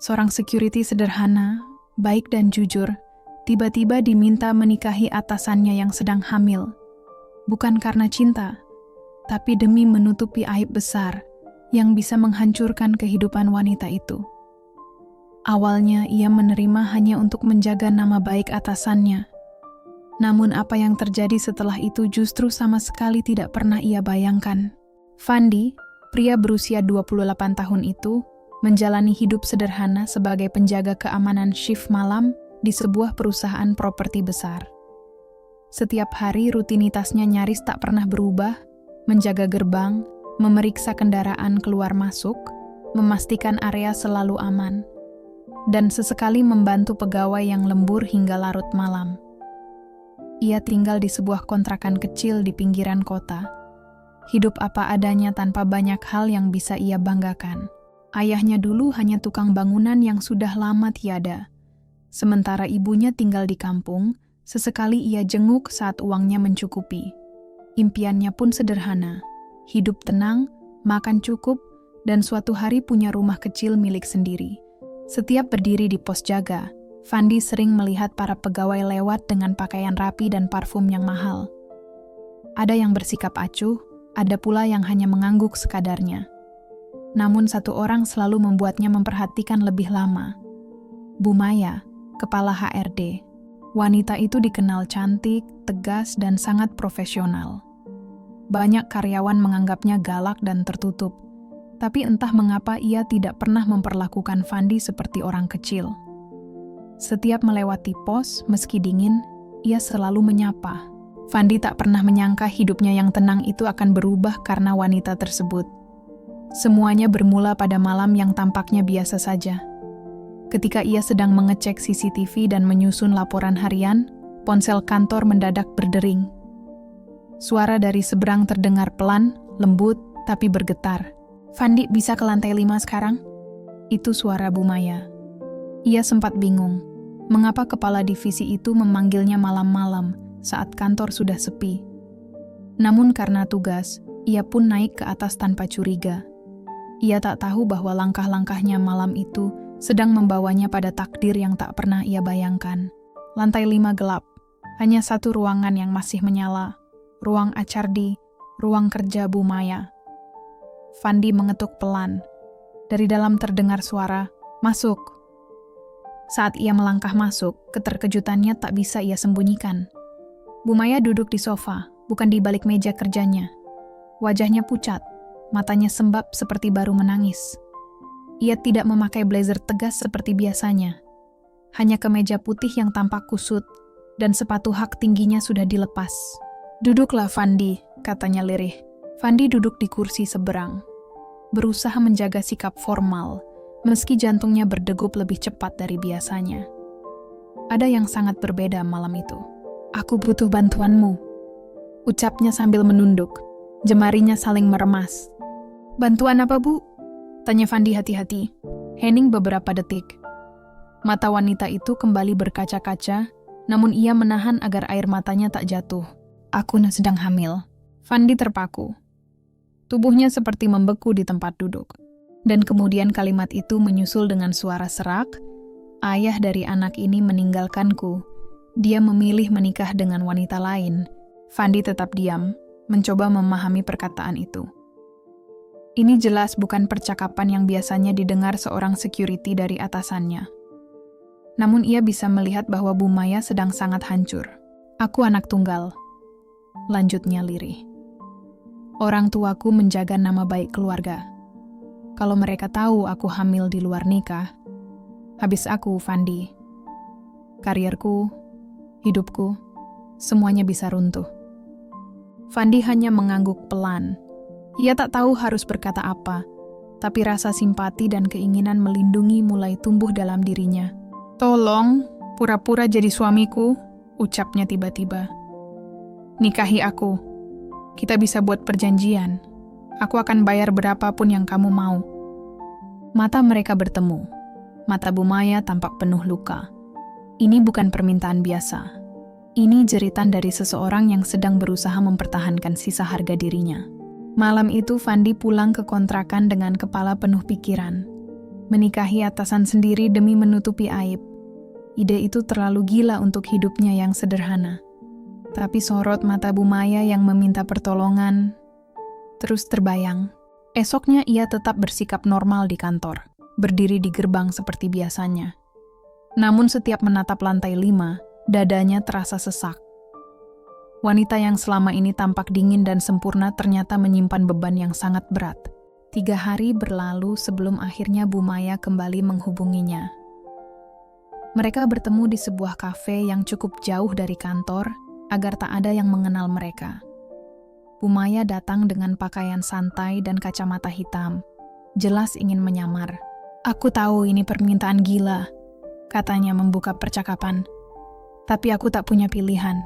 Seorang security sederhana, baik dan jujur, tiba-tiba diminta menikahi atasannya yang sedang hamil. Bukan karena cinta, tapi demi menutupi aib besar yang bisa menghancurkan kehidupan wanita itu. Awalnya ia menerima hanya untuk menjaga nama baik atasannya. Namun apa yang terjadi setelah itu justru sama sekali tidak pernah ia bayangkan. Fandi, pria berusia 28 tahun itu, menjalani hidup sederhana sebagai penjaga keamanan shift malam di sebuah perusahaan properti besar. Setiap hari rutinitasnya nyaris tak pernah berubah, menjaga gerbang, memeriksa kendaraan keluar masuk, memastikan area selalu aman, dan sesekali membantu pegawai yang lembur hingga larut malam. Ia tinggal di sebuah kontrakan kecil di pinggiran kota. Hidup apa adanya tanpa banyak hal yang bisa ia banggakan. Ayahnya dulu hanya tukang bangunan yang sudah lama tiada. Sementara ibunya tinggal di kampung, sesekali ia jenguk saat uangnya mencukupi. Impiannya pun sederhana, hidup tenang, makan cukup, dan suatu hari punya rumah kecil milik sendiri. Setiap berdiri di pos jaga, Fandi sering melihat para pegawai lewat dengan pakaian rapi dan parfum yang mahal. Ada yang bersikap acuh, ada pula yang hanya mengangguk sekadarnya. Namun satu orang selalu membuatnya memperhatikan lebih lama. Bu Maya, kepala HRD. Wanita itu dikenal cantik, tegas, dan sangat profesional. Banyak karyawan menganggapnya galak dan tertutup, tapi entah mengapa ia tidak pernah memperlakukan Fandi seperti orang kecil. Setiap melewati pos, meski dingin, ia selalu menyapa. Fandi tak pernah menyangka hidupnya yang tenang itu akan berubah karena wanita tersebut. Semuanya bermula pada malam yang tampaknya biasa saja. Ketika ia sedang mengecek CCTV dan menyusun laporan harian, ponsel kantor mendadak berdering. Suara dari seberang terdengar pelan, lembut, tapi bergetar. "Fandi, bisa ke lantai 5 sekarang?" Itu suara Bu Maya. Ia sempat bingung, mengapa kepala divisi itu memanggilnya malam-malam saat kantor sudah sepi. Namun karena tugas, ia pun naik ke atas tanpa curiga. Ia tak tahu bahwa langkah-langkahnya malam itu sedang membawanya pada takdir yang tak pernah ia bayangkan. Lantai 5 gelap, hanya satu ruangan yang masih menyala, ruang HRD, ruang kerja Bu Maya. Fandi mengetuk pelan. Dari dalam terdengar suara, "Masuk." Saat ia melangkah masuk, keterkejutannya tak bisa ia sembunyikan. Bu Maya duduk di sofa, bukan di balik meja kerjanya. Wajahnya pucat, matanya sembab seperti baru menangis. Ia tidak memakai blazer tegas seperti biasanya. Hanya kemeja putih yang tampak kusut, dan sepatu hak tingginya sudah dilepas. "Duduklah, Fandi," katanya lirih. Fandi duduk di kursi seberang, berusaha menjaga sikap formal, meski jantungnya berdegup lebih cepat dari biasanya. Ada yang sangat berbeda malam itu. "Aku butuh bantuanmu," ucapnya sambil menunduk. Jemarinya saling meremas. "Bantuan apa, Bu?" tanya Fandi hati-hati. Hening beberapa detik. Mata wanita itu kembali berkaca-kaca, namun ia menahan agar air matanya tak jatuh. "Aku sedang hamil." Fandi terpaku. Tubuhnya seperti membeku di tempat duduk. Dan kemudian kalimat itu menyusul dengan suara serak, "Ayah dari anak ini meninggalkanku. Dia memilih menikah dengan wanita lain." Fandi tetap diam, mencoba memahami perkataan itu. Ini jelas bukan percakapan yang biasanya didengar seorang security dari atasannya. Namun ia bisa melihat bahwa Bu Maya sedang sangat hancur. "Aku anak tunggal," lanjutnya lirih. "Orang tuaku menjaga nama baik keluarga. Kalau mereka tahu aku hamil di luar nikah, habis aku, Fandi. Karierku, hidupku, semuanya bisa runtuh." Fandi hanya mengangguk pelan. Ia tak tahu harus berkata apa, tapi rasa simpati dan keinginan melindungi mulai tumbuh dalam dirinya. "Tolong, pura-pura jadi suamiku," ucapnya tiba-tiba. "Nikahi aku. Kita bisa buat perjanjian. Aku akan bayar berapapun yang kamu mau." Mata mereka bertemu. Mata Bu Maya tampak penuh luka. Ini bukan permintaan biasa. Ini jeritan dari seseorang yang sedang berusaha mempertahankan sisa harga dirinya. Malam itu Fandi pulang ke kontrakan dengan kepala penuh pikiran. Menikahi atasan sendiri demi menutupi aib. Ide itu terlalu gila untuk hidupnya yang sederhana. Tapi sorot mata Bu Maya yang meminta pertolongan terus terbayang. Esoknya ia tetap bersikap normal di kantor, berdiri di gerbang seperti biasanya. Namun setiap menatap lantai 5, dadanya terasa sesak. Wanita yang selama ini tampak dingin dan sempurna ternyata menyimpan beban yang sangat berat. 3 hari berlalu sebelum akhirnya Bu Maya kembali menghubunginya. Mereka bertemu di sebuah kafe yang cukup jauh dari kantor agar tak ada yang mengenal mereka. Bu Maya datang dengan pakaian santai dan kacamata hitam, jelas ingin menyamar. "Aku tahu ini permintaan gila," katanya membuka percakapan. "Tapi aku tak punya pilihan.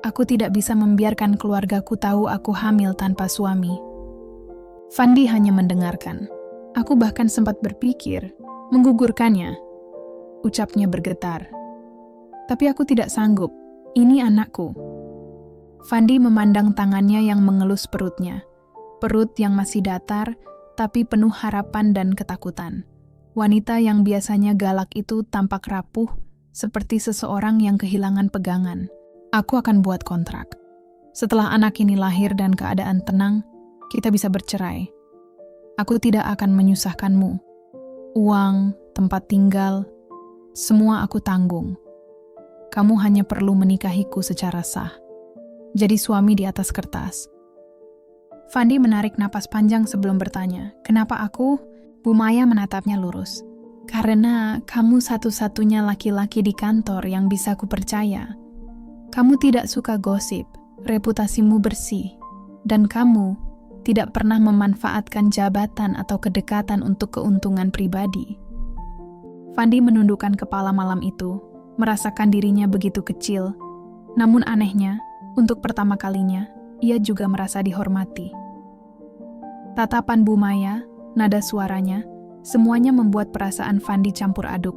Aku tidak bisa membiarkan keluargaku tahu aku hamil tanpa suami." Fandi hanya mendengarkan. "Aku bahkan sempat berpikir menggugurkannya," ucapnya bergetar. "Tapi aku tidak sanggup. Ini anakku." Fandi memandang tangannya yang mengelus perutnya. Perut yang masih datar, tapi penuh harapan dan ketakutan. Wanita yang biasanya galak itu tampak rapuh, seperti seseorang yang kehilangan pegangan. "Aku akan buat kontrak. Setelah anak ini lahir dan keadaan tenang, kita bisa bercerai. Aku tidak akan menyusahkanmu. Uang, tempat tinggal, semua aku tanggung. Kamu hanya perlu menikahiku secara sah. Jadi suami di atas kertas." Fandi menarik napas panjang sebelum bertanya, "Kenapa aku?" Bu Maya menatapnya lurus. "Karena kamu satu-satunya laki-laki di kantor yang bisa kupercaya. Kamu tidak suka gosip, reputasimu bersih, dan kamu tidak pernah memanfaatkan jabatan atau kedekatan untuk keuntungan pribadi." Fandi menundukkan kepala malam itu, merasakan dirinya begitu kecil. Namun anehnya, untuk pertama kalinya, ia juga merasa dihormati. Tatapan Bu Maya, nada suaranya, semuanya membuat perasaan Fandi campur aduk.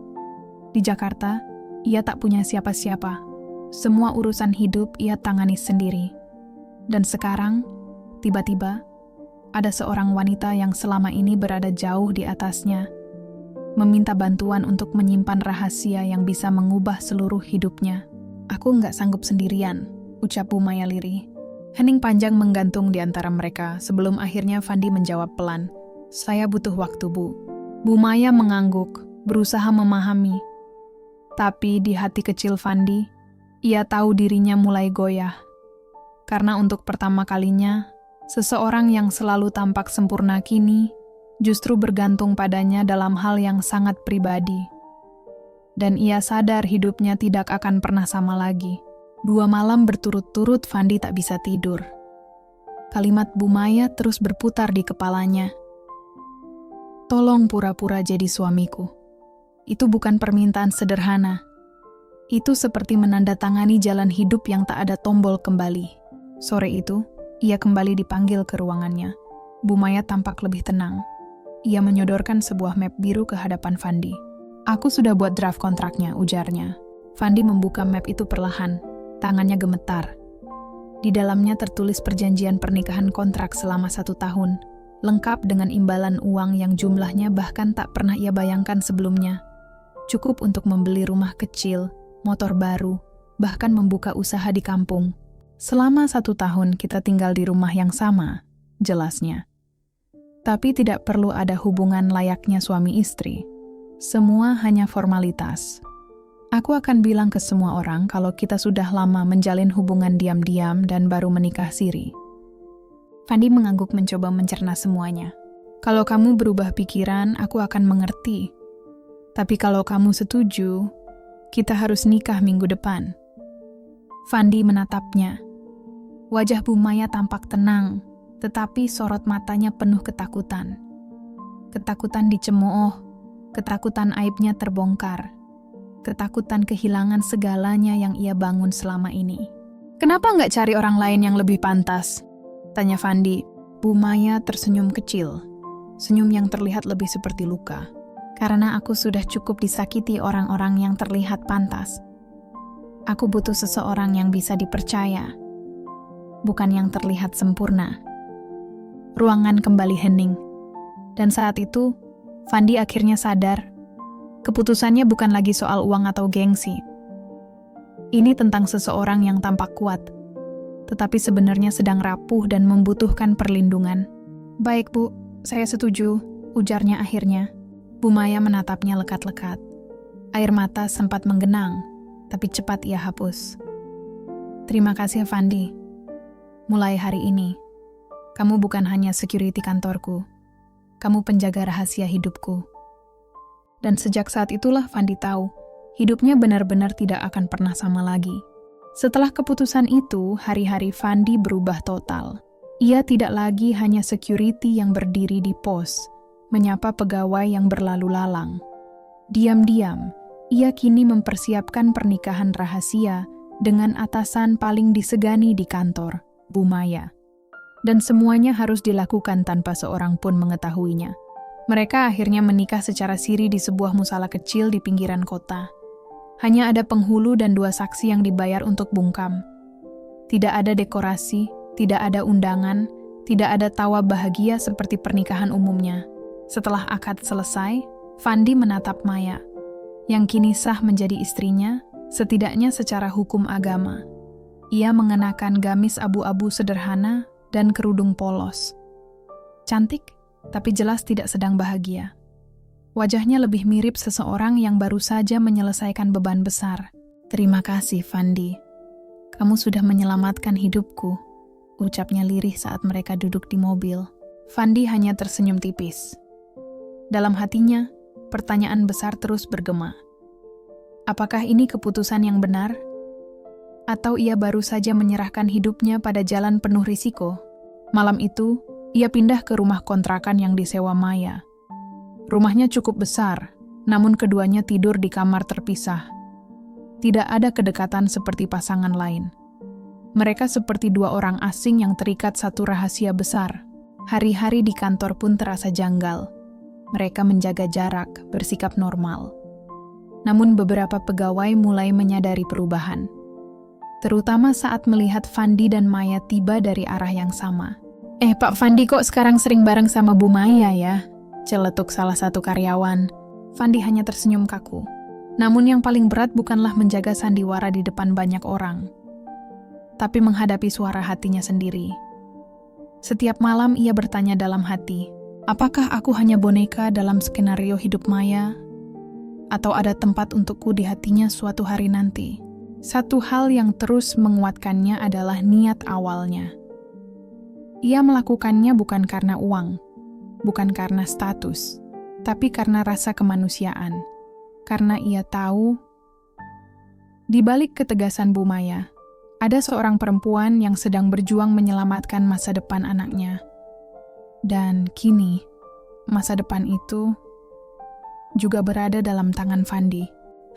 Di Jakarta, ia tak punya siapa-siapa. Semua urusan hidup ia tangani sendiri. Dan sekarang, tiba-tiba, ada seorang wanita yang selama ini berada jauh di atasnya, meminta bantuan untuk menyimpan rahasia yang bisa mengubah seluruh hidupnya. "Aku nggak sanggup sendirian," ucap Bu Maya lirih. Hening panjang menggantung di antara mereka sebelum akhirnya Fandi menjawab pelan, "Saya butuh waktu, Bu." Bu Maya mengangguk, berusaha memahami. Tapi di hati kecil Fandi, ia tahu dirinya mulai goyah. Karena untuk pertama kalinya, seseorang yang selalu tampak sempurna kini justru bergantung padanya dalam hal yang sangat pribadi. Dan ia sadar hidupnya tidak akan pernah sama lagi. 2 malam berturut-turut Fandi tak bisa tidur. Kalimat Bu Maya terus berputar di kepalanya. "Tolong pura-pura jadi suamiku." Itu bukan permintaan sederhana. Itu seperti menandatangani jalan hidup yang tak ada tombol kembali. Sore itu, ia kembali dipanggil ke ruangannya. Bu Maya tampak lebih tenang. Ia menyodorkan sebuah map biru ke hadapan Fandi. "Aku sudah buat draft kontraknya," ujarnya. Fandi membuka map itu perlahan. Tangannya gemetar. Di dalamnya tertulis perjanjian pernikahan kontrak selama 1 tahun, lengkap dengan imbalan uang yang jumlahnya bahkan tak pernah ia bayangkan sebelumnya. Cukup untuk membeli rumah kecil, motor baru, bahkan membuka usaha di kampung. "Selama 1 tahun kita tinggal di rumah yang sama," jelasnya. "Tapi tidak perlu ada hubungan layaknya suami istri. Semua hanya formalitas. Aku akan bilang ke semua orang kalau kita sudah lama menjalin hubungan diam-diam dan baru menikah siri." Fandi mengangguk mencoba mencerna semuanya. "Kalau kamu berubah pikiran, aku akan mengerti. Tapi kalau kamu setuju, kita harus nikah minggu depan." Fandi menatapnya. Wajah Bu Maya tampak tenang, tetapi sorot matanya penuh ketakutan. Ketakutan dicemooh, ketakutan aibnya terbongkar. Ketakutan kehilangan segalanya yang ia bangun selama ini. "Kenapa nggak cari orang lain yang lebih pantas?" tanya Fandi. Bu Maya tersenyum kecil, senyum yang terlihat lebih seperti luka. "Karena aku sudah cukup disakiti orang-orang yang terlihat pantas. Aku butuh seseorang yang bisa dipercaya, bukan yang terlihat sempurna." Ruangan kembali hening, dan saat itu Fandi akhirnya sadar, keputusannya bukan lagi soal uang atau gengsi. Ini tentang seseorang yang tampak kuat, tetapi sebenarnya sedang rapuh dan membutuhkan perlindungan. "Baik, Bu, saya setuju," ujarnya akhirnya. Bu Maya menatapnya lekat-lekat. Air mata sempat menggenang, tapi cepat ia hapus. "Terima kasih, Fandi. Mulai hari ini, kamu bukan hanya security kantorku, kamu penjaga rahasia hidupku." Dan sejak saat itulah Fandi tahu, hidupnya benar-benar tidak akan pernah sama lagi. Setelah keputusan itu, hari-hari Fandi berubah total. Ia tidak lagi hanya security yang berdiri di pos, menyapa pegawai yang berlalu lalang. Diam-diam, ia kini mempersiapkan pernikahan rahasia dengan atasan paling disegani di kantor, Bu Maya. Dan semuanya harus dilakukan tanpa seorang pun mengetahuinya. Mereka akhirnya menikah secara siri di sebuah musala kecil di pinggiran kota. Hanya ada penghulu dan 2 saksi yang dibayar untuk bungkam. Tidak ada dekorasi, tidak ada undangan, tidak ada tawa bahagia seperti pernikahan umumnya. Setelah akad selesai, Fandi menatap Maya, yang kini sah menjadi istrinya, setidaknya secara hukum agama. Ia mengenakan gamis abu-abu sederhana dan kerudung polos. Cantik, tapi jelas tidak sedang bahagia. Wajahnya lebih mirip seseorang yang baru saja menyelesaikan beban besar. "Terima kasih, Fandi. Kamu sudah menyelamatkan hidupku," ucapnya lirih saat mereka duduk di mobil. Fandi hanya tersenyum tipis. Dalam hatinya, pertanyaan besar terus bergema. Apakah ini keputusan yang benar? Atau ia baru saja menyerahkan hidupnya pada jalan penuh risiko? Malam itu, ia pindah ke rumah kontrakan yang disewa Maya. Rumahnya cukup besar, namun keduanya tidur di kamar terpisah. Tidak ada kedekatan seperti pasangan lain. Mereka seperti 2 orang asing yang terikat satu rahasia besar. Hari-hari di kantor pun terasa janggal. Mereka menjaga jarak, bersikap normal. Namun beberapa pegawai mulai menyadari perubahan. Terutama saat melihat Fandi dan Maya tiba dari arah yang sama. Pak Fandi kok sekarang sering bareng sama Bu Maya ya?" celetuk salah satu karyawan. Fandi hanya tersenyum kaku. Namun yang paling berat bukanlah menjaga sandiwara di depan banyak orang, tapi menghadapi suara hatinya sendiri. Setiap malam ia bertanya dalam hati, apakah aku hanya boneka dalam skenario hidup Maya? Atau ada tempat untukku di hatinya suatu hari nanti? Satu hal yang terus menguatkannya adalah niat awalnya. Ia melakukannya bukan karena uang, bukan karena status, tapi karena rasa kemanusiaan. Karena ia tahu, di balik ketegasan Bu Maya, ada seorang perempuan yang sedang berjuang menyelamatkan masa depan anaknya. Dan kini, masa depan itu juga berada dalam tangan Fandi.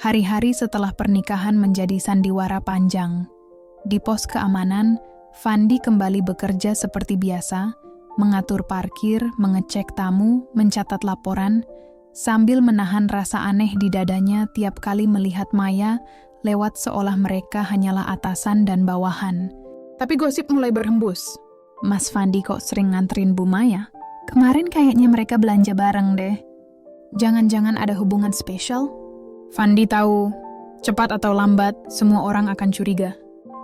Hari-hari setelah pernikahan menjadi sandiwara panjang. Di pos keamanan, Fandi kembali bekerja seperti biasa, mengatur parkir, mengecek tamu, mencatat laporan, sambil menahan rasa aneh di dadanya tiap kali melihat Maya lewat seolah mereka hanyalah atasan dan bawahan. Tapi gosip mulai berhembus. "Mas Fandi kok sering nganterin Bu Maya? Kemarin kayaknya mereka belanja bareng deh. Jangan-jangan ada hubungan spesial?" Fandi tahu, cepat atau lambat, semua orang akan curiga.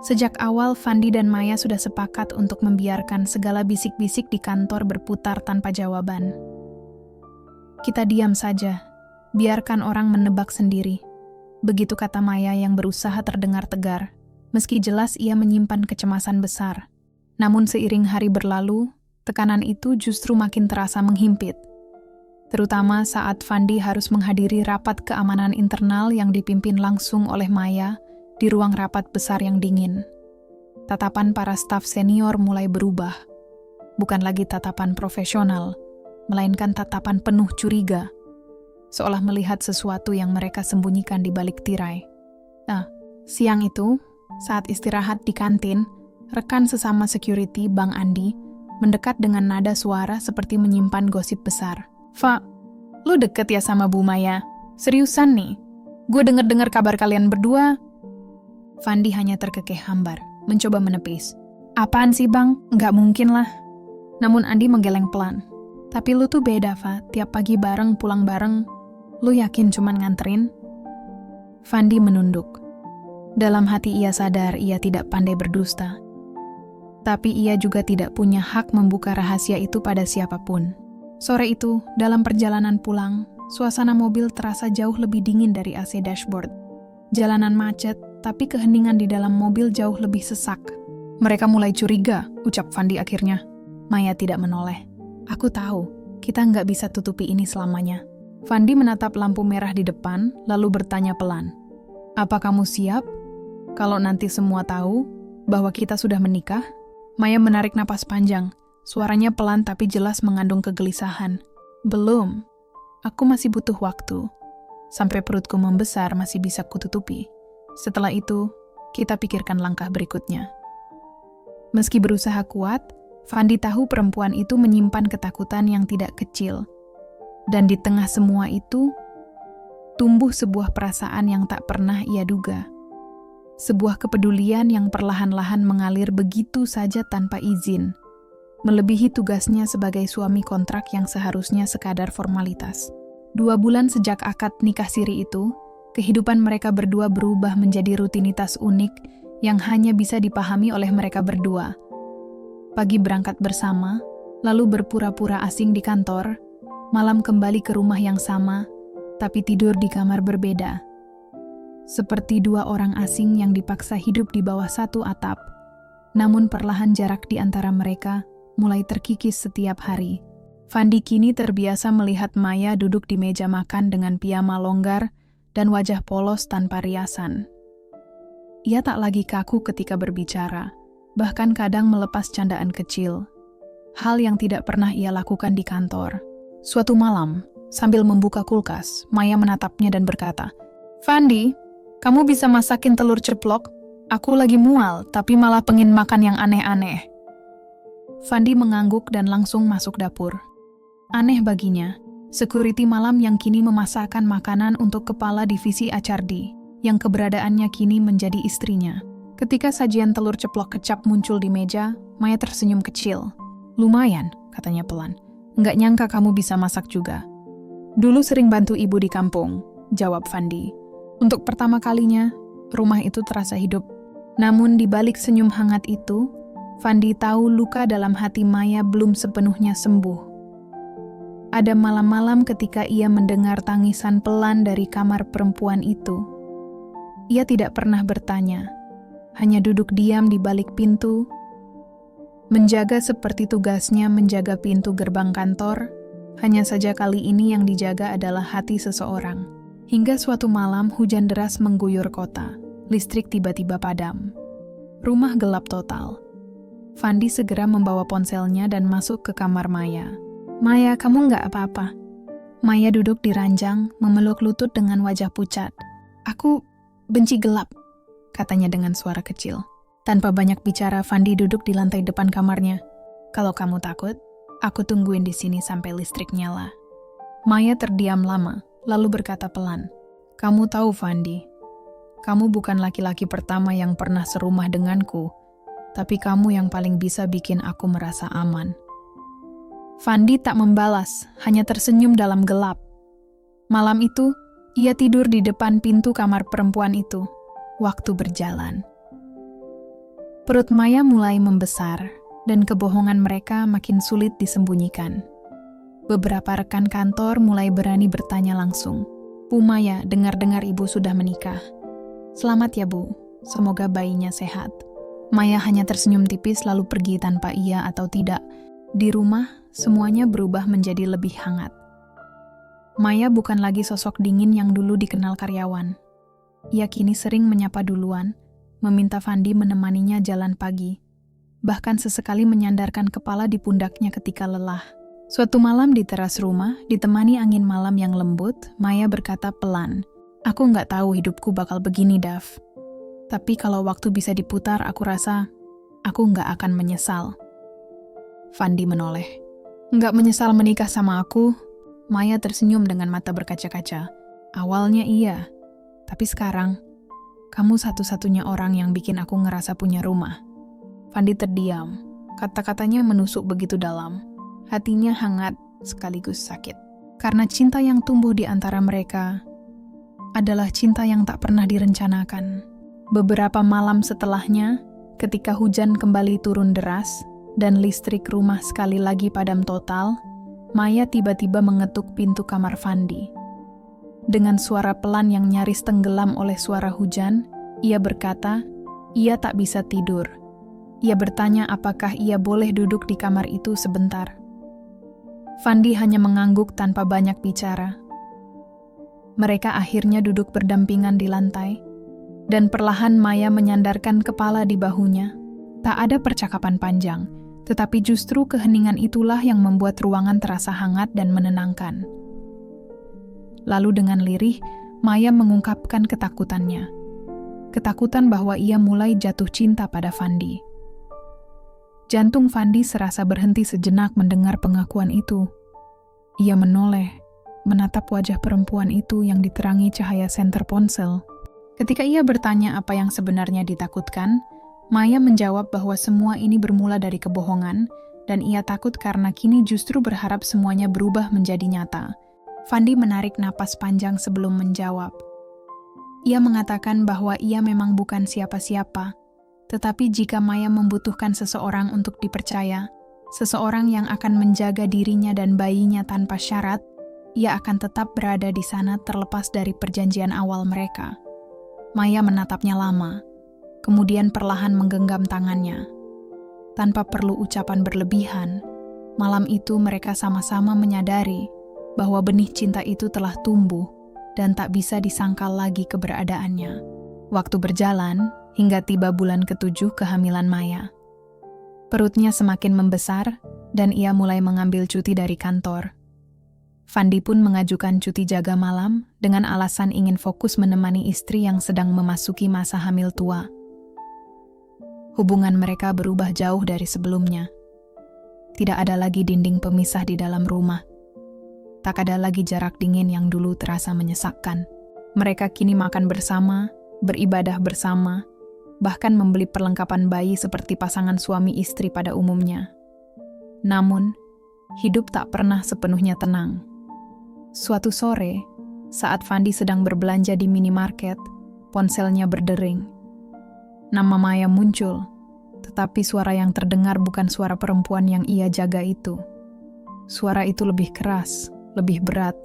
Sejak awal, Fandi dan Maya sudah sepakat untuk membiarkan segala bisik-bisik di kantor berputar tanpa jawaban. "Kita diam saja, biarkan orang menebak sendiri," begitu kata Maya yang berusaha terdengar tegar, meski jelas ia menyimpan kecemasan besar. Namun seiring hari berlalu, tekanan itu justru makin terasa menghimpit. Terutama saat Fandi harus menghadiri rapat keamanan internal yang dipimpin langsung oleh Maya, di ruang rapat besar yang dingin. Tatapan para staf senior mulai berubah. Bukan lagi tatapan profesional, melainkan tatapan penuh curiga. Seolah melihat sesuatu yang mereka sembunyikan di balik tirai. Siang itu, saat istirahat di kantin, rekan sesama security Bang Andi mendekat dengan nada suara seperti menyimpan gosip besar. "Fa, lu deket ya sama Bu Maya? Seriusan nih? Gue denger-dengar kabar kalian berdua." Fandi hanya terkekeh hambar, mencoba menepis. "Apaan sih Bang? Nggak mungkin lah." Namun Andi menggeleng pelan. Tapi lu tuh beda, Fa. Tiap pagi bareng, pulang bareng. Lu yakin cuman nganterin? Fandi menunduk. Dalam hati ia sadar ia tidak pandai berdusta. Tapi ia juga tidak punya hak membuka rahasia itu pada siapapun. Sore itu, dalam perjalanan pulang, suasana mobil terasa jauh lebih dingin dari AC dashboard. Jalanan macet, tapi keheningan di dalam mobil jauh lebih sesak. Mereka mulai curiga, ucap Fandi akhirnya. Maya tidak menoleh. Aku tahu, kita nggak bisa tutupi ini selamanya. Fandi menatap lampu merah di depan, lalu bertanya pelan. Apa kamu siap? Kalau nanti semua tahu bahwa kita sudah menikah? Maya menarik napas panjang. Suaranya pelan tapi jelas mengandung kegelisahan. Belum. Aku masih butuh waktu. Sampai perutku membesar masih bisa kututupi. Setelah itu, kita pikirkan langkah berikutnya. Meski berusaha kuat, Fandi tahu perempuan itu menyimpan ketakutan yang tidak kecil. Dan di tengah semua itu, tumbuh sebuah perasaan yang tak pernah ia duga. Sebuah kepedulian yang perlahan-lahan mengalir begitu saja tanpa izin, melebihi tugasnya sebagai suami kontrak yang seharusnya sekadar formalitas. 2 bulan sejak akad nikah siri itu, kehidupan mereka berdua berubah menjadi rutinitas unik yang hanya bisa dipahami oleh mereka berdua. Pagi berangkat bersama, lalu berpura-pura asing di kantor, malam kembali ke rumah yang sama, tapi tidur di kamar berbeda. Seperti 2 orang asing yang dipaksa hidup di bawah satu atap, namun perlahan jarak di antara mereka mulai terkikis setiap hari. Fandi kini terbiasa melihat Maya duduk di meja makan dengan piyama longgar dan wajah polos tanpa riasan. Ia tak lagi kaku ketika berbicara, bahkan kadang melepas candaan kecil. Hal yang tidak pernah ia lakukan di kantor. Suatu malam, sambil membuka kulkas, Maya menatapnya dan berkata, "Fandi, kamu bisa masakin telur ceplok? Aku lagi mual, tapi malah pengen makan yang aneh-aneh." Fandi mengangguk dan langsung masuk dapur. Aneh baginya, security malam yang kini memasakkan makanan untuk kepala divisi HRD, yang keberadaannya kini menjadi istrinya. Ketika sajian telur ceplok kecap muncul di meja, Maya tersenyum kecil. "Lumayan," katanya pelan. "Nggak nyangka kamu bisa masak juga." "Dulu sering bantu ibu di kampung," jawab Fandi. Untuk pertama kalinya, rumah itu terasa hidup. Namun di balik senyum hangat itu, Fandi tahu luka dalam hati Maya belum sepenuhnya sembuh. Ada malam-malam ketika ia mendengar tangisan pelan dari kamar perempuan itu. Ia tidak pernah bertanya, hanya duduk diam di balik pintu, menjaga seperti tugasnya menjaga pintu gerbang kantor. Hanya saja kali ini yang dijaga adalah hati seseorang. Hingga suatu malam hujan deras mengguyur kota. Listrik tiba-tiba padam. Rumah gelap total. Fandi segera membawa ponselnya dan masuk ke kamar Maya. "Maya, kamu nggak apa-apa?" Maya duduk di ranjang, memeluk lutut dengan wajah pucat. "Aku benci gelap," katanya dengan suara kecil. Tanpa banyak bicara, Fandi duduk di lantai depan kamarnya. "Kalau kamu takut, aku tungguin di sini sampai listrik nyala." Maya terdiam lama, lalu berkata pelan, "Kamu tahu, Fandi, kamu bukan laki-laki pertama yang pernah serumah denganku, tapi kamu yang paling bisa bikin aku merasa aman." Fandi tak membalas, hanya tersenyum dalam gelap. Malam itu, ia tidur di depan pintu kamar perempuan itu. Waktu berjalan. Perut Maya mulai membesar, dan kebohongan mereka makin sulit disembunyikan. Beberapa rekan kantor mulai berani bertanya langsung, "Bu Maya, dengar-dengar ibu sudah menikah." "Selamat ya, Bu. Semoga bayinya sehat." Maya hanya tersenyum tipis lalu pergi tanpa iya atau tidak. Di rumah, semuanya berubah menjadi lebih hangat. Maya bukan lagi sosok dingin yang dulu dikenal karyawan. Ia kini sering menyapa duluan, meminta Fandi menemaninya jalan pagi, bahkan sesekali menyandarkan kepala di pundaknya ketika lelah. Suatu malam di teras rumah, ditemani angin malam yang lembut, Maya berkata pelan, "Aku nggak tahu hidupku bakal begini, Dav. Tapi kalau waktu bisa diputar, aku rasa aku nggak akan menyesal." Fandi menoleh. "Nggak menyesal menikah sama aku?" Maya tersenyum dengan mata berkaca-kaca. "Awalnya iya, tapi sekarang, kamu satu-satunya orang yang bikin aku ngerasa punya rumah." Fandi terdiam. Kata-katanya menusuk begitu dalam. Hatinya hangat, sekaligus sakit. Karena cinta yang tumbuh di antara mereka adalah cinta yang tak pernah direncanakan. Beberapa malam setelahnya, ketika hujan kembali turun deras dan listrik rumah sekali lagi padam total, Maya tiba-tiba mengetuk pintu kamar Fandi. Dengan suara pelan yang nyaris tenggelam oleh suara hujan, ia berkata, ia tak bisa tidur. Ia bertanya apakah ia boleh duduk di kamar itu sebentar. Fandi hanya mengangguk tanpa banyak bicara. Mereka akhirnya duduk berdampingan di lantai, dan perlahan Maya menyandarkan kepala di bahunya. Tak ada percakapan panjang, tetapi justru keheningan itulah yang membuat ruangan terasa hangat dan menenangkan. Lalu dengan lirih, Maya mengungkapkan ketakutannya. Ketakutan bahwa ia mulai jatuh cinta pada Fandi. Jantung Fandi serasa berhenti sejenak mendengar pengakuan itu. Ia menoleh, menatap wajah perempuan itu yang diterangi cahaya senter ponsel. Ketika ia bertanya apa yang sebenarnya ditakutkan, Maya menjawab bahwa semua ini bermula dari kebohongan, dan ia takut karena kini justru berharap semuanya berubah menjadi nyata. Fandi menarik napas panjang sebelum menjawab. Ia mengatakan bahwa ia memang bukan siapa-siapa, tetapi jika Maya membutuhkan seseorang untuk dipercaya, seseorang yang akan menjaga dirinya dan bayinya tanpa syarat, ia akan tetap berada di sana terlepas dari perjanjian awal mereka. Maya menatapnya lama, kemudian perlahan menggenggam tangannya. Tanpa perlu ucapan berlebihan, malam itu mereka sama-sama menyadari bahwa benih cinta itu telah tumbuh dan tak bisa disangkal lagi keberadaannya. Waktu berjalan, hingga tiba bulan ke-7 kehamilan Maya. Perutnya semakin membesar, dan ia mulai mengambil cuti dari kantor. Fandi pun mengajukan cuti jaga malam dengan alasan ingin fokus menemani istri yang sedang memasuki masa hamil tua. Hubungan mereka berubah jauh dari sebelumnya. Tidak ada lagi dinding pemisah di dalam rumah. Tak ada lagi jarak dingin yang dulu terasa menyesakkan. Mereka kini makan bersama, beribadah bersama, bahkan membeli perlengkapan bayi seperti pasangan suami istri pada umumnya. Namun, hidup tak pernah sepenuhnya tenang. Suatu sore, saat Fandi sedang berbelanja di minimarket, ponselnya berdering. Nama Maya muncul, tetapi suara yang terdengar bukan suara perempuan yang ia jaga itu. Suara itu lebih keras, lebih berat,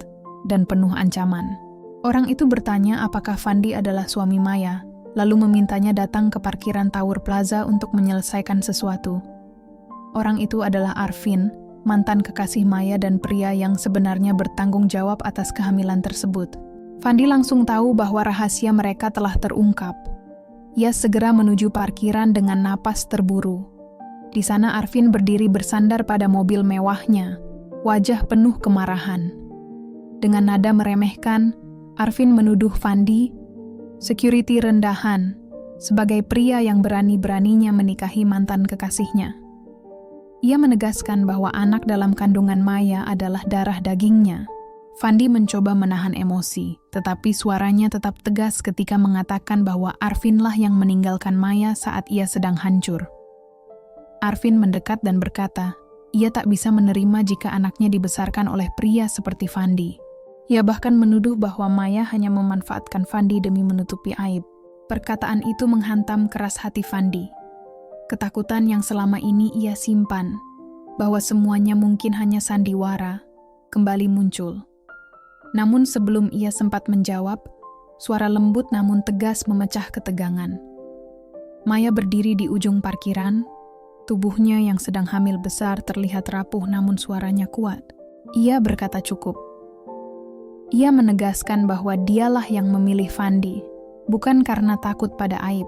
dan penuh ancaman. Orang itu bertanya apakah Fandi adalah suami Maya, lalu memintanya datang ke parkiran Tower Plaza untuk menyelesaikan sesuatu. Orang itu adalah Arvin, mantan kekasih Maya dan pria yang sebenarnya bertanggung jawab atas kehamilan tersebut. Fandi langsung tahu bahwa rahasia mereka telah terungkap. Ia segera menuju parkiran dengan napas terburu. Di sana Arvin berdiri bersandar pada mobil mewahnya, wajah penuh kemarahan. Dengan nada meremehkan, Arvin menuduh Fandi, security rendahan, sebagai pria yang berani-beraninya menikahi mantan kekasihnya. Ia menegaskan bahwa anak dalam kandungan Maya adalah darah dagingnya. Fandi mencoba menahan emosi, tetapi suaranya tetap tegas ketika mengatakan bahwa Arvinlah yang meninggalkan Maya saat ia sedang hancur. Arvin mendekat dan berkata, ia tak bisa menerima jika anaknya dibesarkan oleh pria seperti Fandi. Ia bahkan menuduh bahwa Maya hanya memanfaatkan Fandi demi menutupi aib. Perkataan itu menghantam keras hati Fandi. Ketakutan yang selama ini ia simpan, bahwa semuanya mungkin hanya sandiwara, kembali muncul. Namun sebelum ia sempat menjawab, suara lembut namun tegas memecah ketegangan. Maya berdiri di ujung parkiran, tubuhnya yang sedang hamil besar terlihat rapuh namun suaranya kuat. Ia berkata cukup. Ia menegaskan bahwa dialah yang memilih Fandi, bukan karena takut pada aib,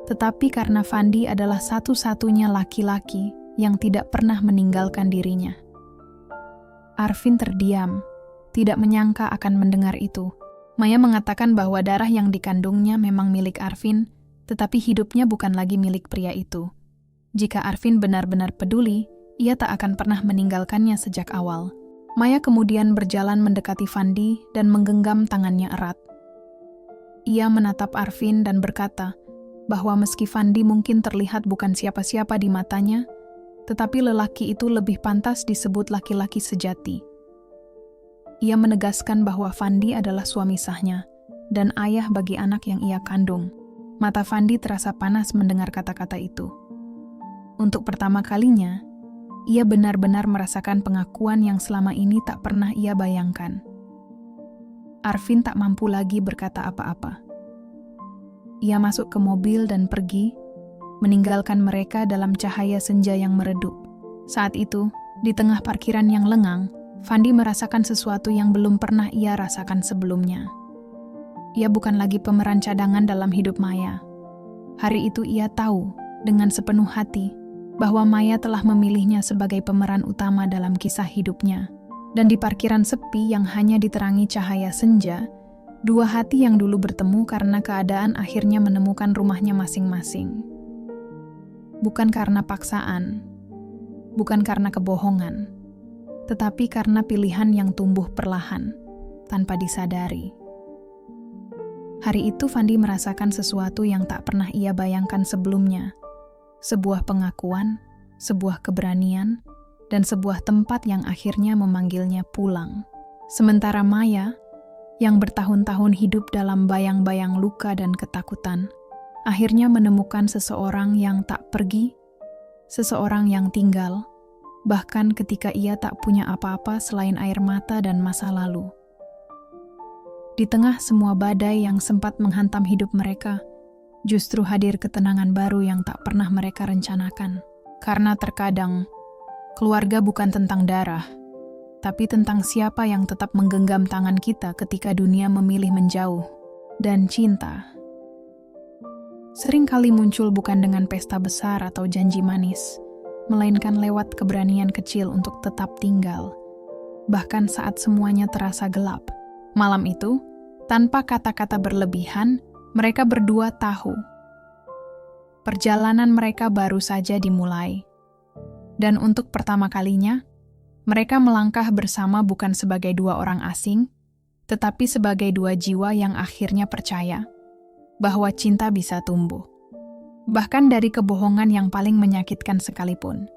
tetapi karena Fandi adalah satu-satunya laki-laki yang tidak pernah meninggalkan dirinya. Arvin terdiam, tidak menyangka akan mendengar itu. Maya mengatakan bahwa darah yang dikandungnya memang milik Arvin, tetapi hidupnya bukan lagi milik pria itu. Jika Arvin benar-benar peduli, ia tak akan pernah meninggalkannya sejak awal. Maya kemudian berjalan mendekati Fandi dan menggenggam tangannya erat. Ia menatap Arvin dan berkata bahwa meski Fandi mungkin terlihat bukan siapa-siapa di matanya, tetapi lelaki itu lebih pantas disebut laki-laki sejati. Ia menegaskan bahwa Fandi adalah suami sahnya dan ayah bagi anak yang ia kandung. Mata Fandi terasa panas mendengar kata-kata itu. Untuk pertama kalinya, ia benar-benar merasakan pengakuan yang selama ini tak pernah ia bayangkan. Arvin tak mampu lagi berkata apa-apa. Ia masuk ke mobil dan pergi, meninggalkan mereka dalam cahaya senja yang meredup. Saat itu, di tengah parkiran yang lengang, Fandi merasakan sesuatu yang belum pernah ia rasakan sebelumnya. Ia bukan lagi pemeran cadangan dalam hidup Maya. Hari itu ia tahu dengan sepenuh hati bahwa Maya telah memilihnya sebagai pemeran utama dalam kisah hidupnya. Dan di parkiran sepi yang hanya diterangi cahaya senja, dua hati yang dulu bertemu karena keadaan akhirnya menemukan rumahnya masing-masing. Bukan karena paksaan, bukan karena kebohongan, tetapi karena pilihan yang tumbuh perlahan, tanpa disadari. Hari itu Fandi merasakan sesuatu yang tak pernah ia bayangkan sebelumnya. Sebuah pengakuan, sebuah keberanian, dan sebuah tempat yang akhirnya memanggilnya pulang. Sementara Maya, yang bertahun-tahun hidup dalam bayang-bayang luka dan ketakutan, akhirnya menemukan seseorang yang tak pergi, seseorang yang tinggal, bahkan ketika ia tak punya apa-apa selain air mata dan masa lalu. Di tengah semua badai yang sempat menghantam hidup mereka, justru hadir ketenangan baru yang tak pernah mereka rencanakan. Karena terkadang, keluarga bukan tentang darah, tapi tentang siapa yang tetap menggenggam tangan kita ketika dunia memilih menjauh. Dan cinta sering kali muncul bukan dengan pesta besar atau janji manis, melainkan lewat keberanian kecil untuk tetap tinggal, bahkan saat semuanya terasa gelap. Malam itu, tanpa kata-kata berlebihan, mereka berdua tahu perjalanan mereka baru saja dimulai. Dan untuk pertama kalinya, mereka melangkah bersama bukan sebagai dua orang asing, tetapi sebagai dua jiwa yang akhirnya percaya bahwa cinta bisa tumbuh, bahkan dari kebohongan yang paling menyakitkan sekalipun.